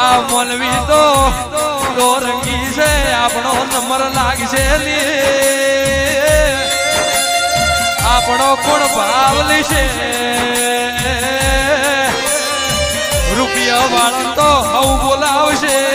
આ મોલવી તો રંગી છે આપણો નંબર લાગશે આપણો કોણ ભાવ લેશે રૂપિયા વાળા તો હવ બોલાવશે